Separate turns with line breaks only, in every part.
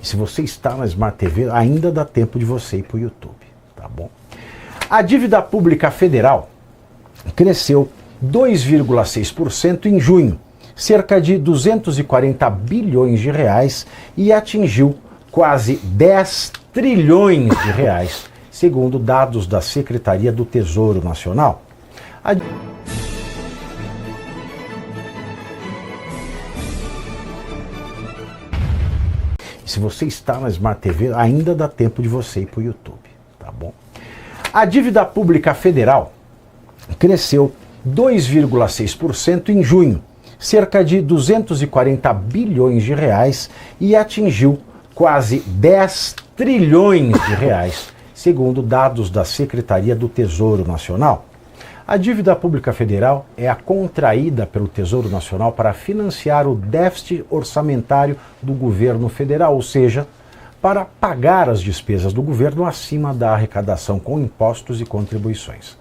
Se você está na Smart TV, ainda dá tempo de você ir para o YouTube, tá bom? A dívida pública federal cresceu 2,6% em junho, cerca de 240 bilhões de reais, e atingiu quase 10 trilhões de reais, segundo dados da Secretaria do Tesouro Nacional. Se você está na Smart TV, ainda dá tempo de você ir para o YouTube, tá bom? A dívida pública federal cresceu 2,6% em junho, cerca de 240 bilhões de reais, e atingiu quase 10 trilhões de reais, segundo dados da Secretaria do Tesouro Nacional. A dívida pública federal é a contraída pelo Tesouro Nacional para financiar o déficit orçamentário do governo federal, ou seja, para pagar as despesas do governo acima da arrecadação com impostos e contribuições.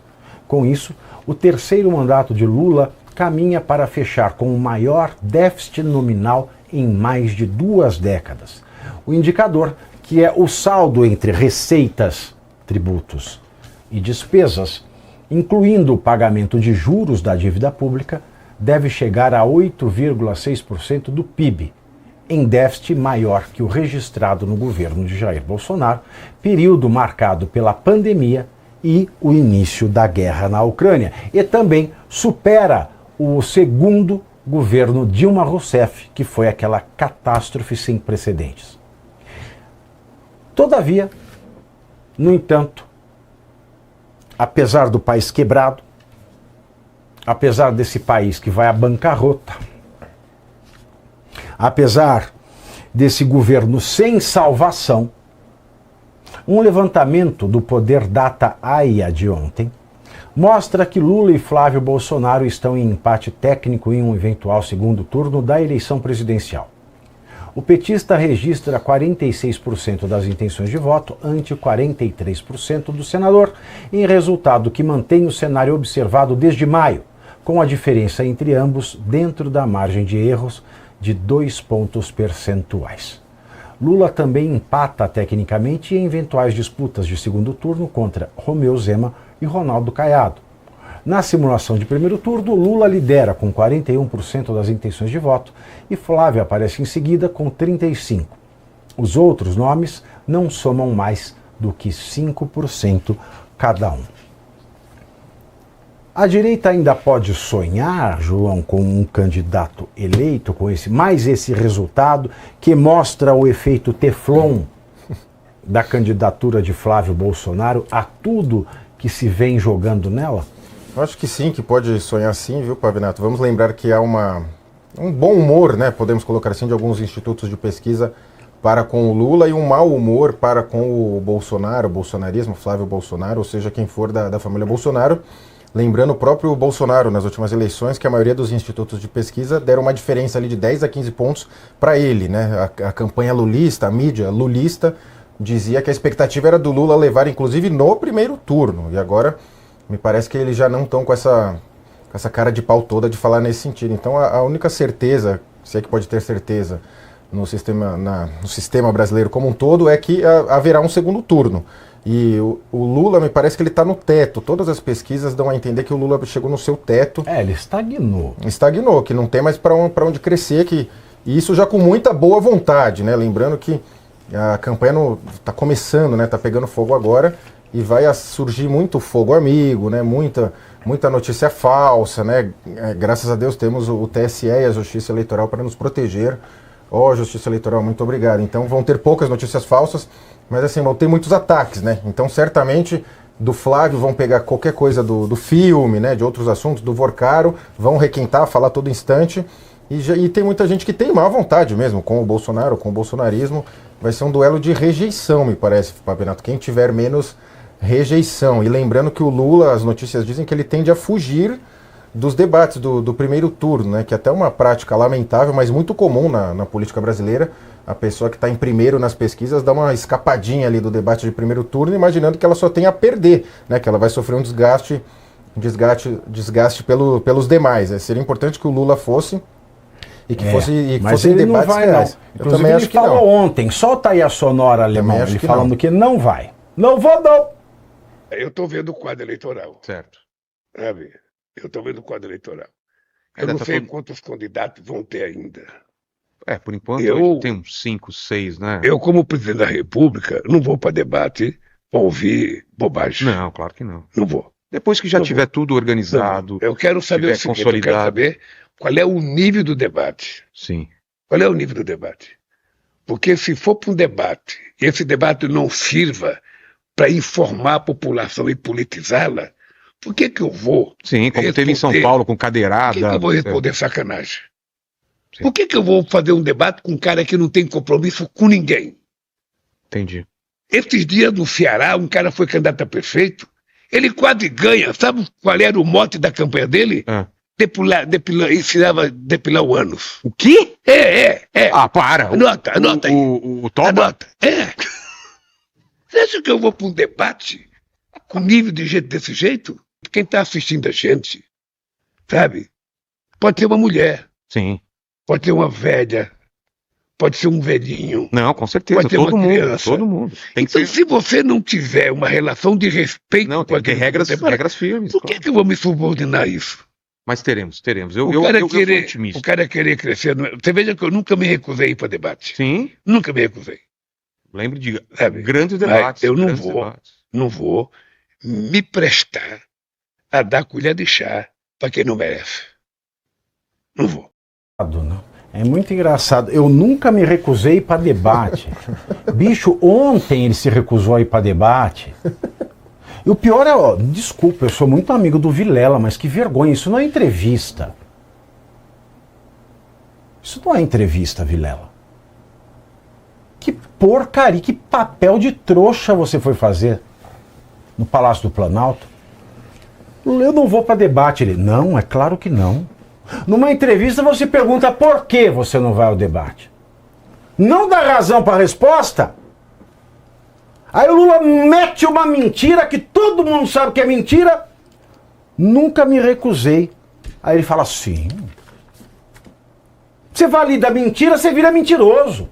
Com isso, o terceiro mandato de Lula caminha para fechar com o maior déficit nominal em mais de 2 décadas. O indicador, que é o saldo entre receitas, tributos e despesas, incluindo o pagamento de juros da dívida pública, deve chegar a 8,6% do PIB, em déficit maior que o registrado no governo de Jair Bolsonaro, período marcado pela pandemia e o início da guerra na Ucrânia, e também supera o segundo governo Dilma Rousseff, que foi aquela catástrofe sem precedentes. Todavia, no entanto, apesar do país quebrado, apesar desse país que vai à bancarrota, apesar desse governo sem salvação, um levantamento do Poder Data AIA de ontem mostra que Lula e Flávio Bolsonaro estão em empate técnico em um eventual segundo turno da eleição presidencial. O petista registra 46% das intenções de voto ante 43% do senador, em resultado que mantém o cenário observado desde maio, com a diferença entre ambos dentro da margem de erros de 2 pontos percentuais. Lula também empata tecnicamente em eventuais disputas de segundo turno contra Romeu Zema e Ronaldo Caiado. Na simulação de primeiro turno, Lula lidera com 41% das intenções de voto e Flávio aparece em seguida com 35%. Os outros nomes não somam mais do que 5% cada um. A direita ainda pode sonhar, João, com um candidato eleito, com esse resultado que mostra o efeito Teflon da candidatura de Flávio Bolsonaro a tudo que se vem jogando nela?
Eu acho que sim, que pode sonhar sim, viu, Pavinato? Vamos lembrar que há um bom humor, né, podemos colocar assim, de alguns institutos de pesquisa para com o Lula e um mau humor para com o Bolsonaro, o bolsonarismo, Flávio Bolsonaro, ou seja, quem for da família Bolsonaro. Lembrando o próprio Bolsonaro, nas últimas eleições, que a maioria dos institutos de pesquisa deram uma diferença ali de 10 a 15 pontos para ele, né? A campanha lulista, a mídia lulista, dizia que a expectativa era do Lula levar, inclusive, no primeiro turno. E agora, me parece que eles já não estão com essa cara de pau toda de falar nesse sentido. Então, a única certeza, se é que pode ter certeza, no sistema brasileiro como um todo, é que haverá um segundo turno. E o Lula, me parece que ele está no teto. Todas as pesquisas dão a entender que o Lula chegou no seu teto.
Ele estagnou.
Estagnou, que não tem mais para onde crescer. E isso já com muita boa vontade, né? Lembrando que a campanha está começando, né? Está pegando fogo agora e vai surgir muito fogo amigo, né? Muita notícia falsa, né? Graças a Deus temos o TSE e a Justiça Eleitoral para nos proteger. Justiça Eleitoral, muito obrigado. Então vão ter poucas notícias falsas, mas assim, vão ter muitos ataques, né? Então certamente do Flávio vão pegar qualquer coisa do filme, né? De outros assuntos, do Vorcaro, vão requentar, falar todo instante. E tem muita gente que tem má vontade mesmo com o Bolsonaro, com o bolsonarismo. Vai ser um duelo de rejeição, me parece, Pavinato. Quem tiver menos rejeição. E lembrando que o Lula, as notícias dizem que ele tende a fugir dos debates do primeiro turno, né? Que é até uma prática lamentável, mas muito comum na política brasileira. A pessoa que está em primeiro nas pesquisas dá uma escapadinha ali do debate de primeiro turno, imaginando que ela só tem a perder, né? Que ela vai sofrer um desgaste pelos demais. Seria importante que o Lula fosse E que fosse
mas ele não vai,
reais.
não. Inclusive, ele falou ontem, solta aí a sonora alemã, ele falando que não vai. Não vou, não.
Eu estou vendo o quadro eleitoral.
Certo.
Sabe? Eu estou vendo o quadro eleitoral. Eu não sei quantos candidatos vão ter ainda.
Por enquanto tem uns 5, 6, né?
Eu, como presidente da República, não vou para debate para ouvir bobagem.
Não, claro que não.
Não vou.
Depois que já tiver tudo organizado.
Eu quero saber o seguinte, eu quero saber qual é o nível do debate.
Sim.
Qual é o nível do debate? Porque se for para um debate, e esse debate não sirva para informar a população e politizá-la, por que eu vou...
Sim, como teve em São Paulo, com cadeirada...
Por que eu vou responder sacanagem? Sim. Por que eu vou fazer um debate com um cara que não tem compromisso com ninguém?
Entendi.
Esses dias no Ceará, um cara foi candidato a prefeito, ele quase ganha. Sabe qual era o mote da campanha dele? Ensinava a depilar o ânus.
O quê?
É.
Ah, para.
Anota aí.
O Toba?
Anota. Você acha que eu vou para um debate com nível de gente desse jeito? Quem está assistindo a gente, sabe? Pode ser uma mulher.
Sim.
Pode ser uma velha. Pode ser um velhinho.
Não, com certeza.
Pode ser
todo
uma
mundo.
Criança.
Todo mundo.
Então, se você não tiver uma relação de respeito...
Não, tem que ter regras firmes.
Por que eu vou me subordinar a isso?
Mas teremos. Eu sou otimista.
O cara querer crescer... Você veja que eu nunca me recusei para debate.
Sim.
Nunca me recusei.
Lembre de grandes debates.
Eu não vou me prestar a dar colher de chá para quem não merece. Não vou.
É muito engraçado. Eu nunca me recusei para debate. Bicho, ontem ele se recusou a ir para debate. E o pior é, desculpa, eu sou muito amigo do Vilela, mas que vergonha, isso não é entrevista. Isso não é entrevista, Vilela. Que porcaria, que papel de trouxa você foi fazer no Palácio do Planalto. Eu não vou para debate. Ele, não, é claro que não. Numa entrevista você pergunta por que você não vai ao debate. Não dá razão para a resposta. Aí o Lula mete uma mentira que todo mundo sabe que é mentira. Nunca me recusei. Aí ele fala assim. Você valida a mentira, você vira mentiroso.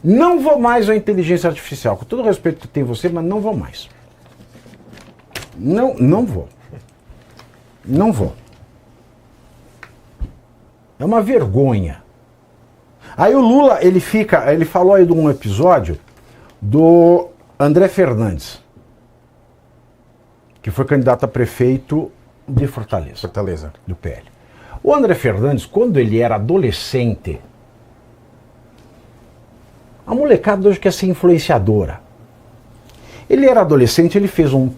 Não vou mais à inteligência artificial. Com todo o respeito que tem você, mas não vou mais. Não vou. Não vou. É uma vergonha. Aí o Lula, ele falou aí de um episódio do André Fernandes, que foi candidato a prefeito de Fortaleza. Do PL. O André Fernandes, quando ele era adolescente, a molecada hoje quer ser influenciadora. Ele era adolescente, ele fez um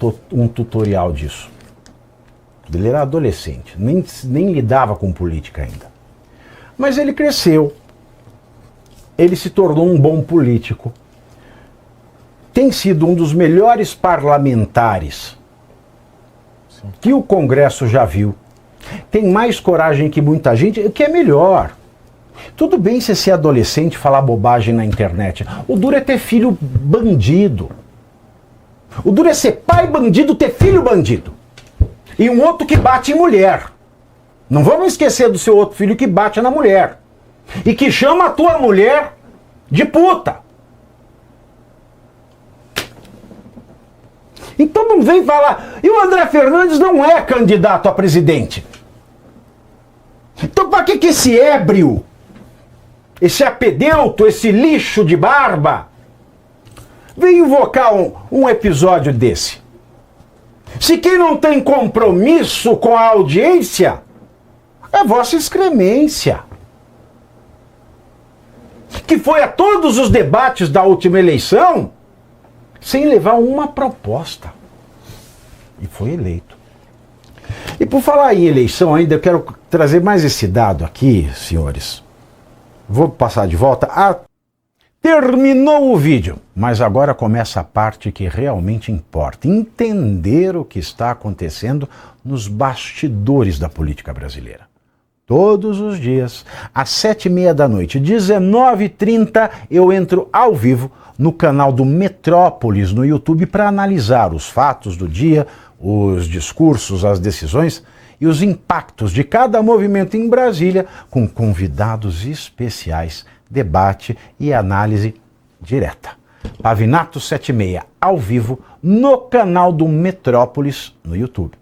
tutorial disso. Ele era adolescente, nem lidava com política ainda. Mas ele cresceu, ele se tornou um bom político, tem sido um dos melhores parlamentares que o Congresso já viu, tem mais coragem que muita gente, o que é melhor. Tudo bem você ser adolescente e falar bobagem na internet, o duro é ter filho bandido. O duro é ser pai bandido, ter filho bandido. E um outro que bate em mulher. Não vamos esquecer do seu outro filho que bate na mulher. E que chama a tua mulher de puta. Então não vem falar. E o André Fernandes não é candidato a presidente. Então para que esse ébrio, esse apedeuto, esse lixo de barba, vem invocar um episódio desse? Se quem não tem compromisso com a audiência é Vossa Excremência, que foi a todos os debates da última eleição sem levar uma proposta e foi eleito. E por falar em eleição ainda, eu quero trazer mais esse dado aqui, senhores. Vou passar de volta. Terminou o vídeo, mas agora começa a parte que realmente importa. Entender o que está acontecendo nos bastidores da política brasileira. Todos os dias, às 7h30 da noite, 19h30, eu entro ao vivo no canal do Metrópolis no YouTube para analisar os fatos do dia, os discursos, as decisões e os impactos de cada movimento em Brasília, com convidados especiais, debate e análise direta. Pavinato 76, ao vivo, no canal do Metrópolis, no YouTube.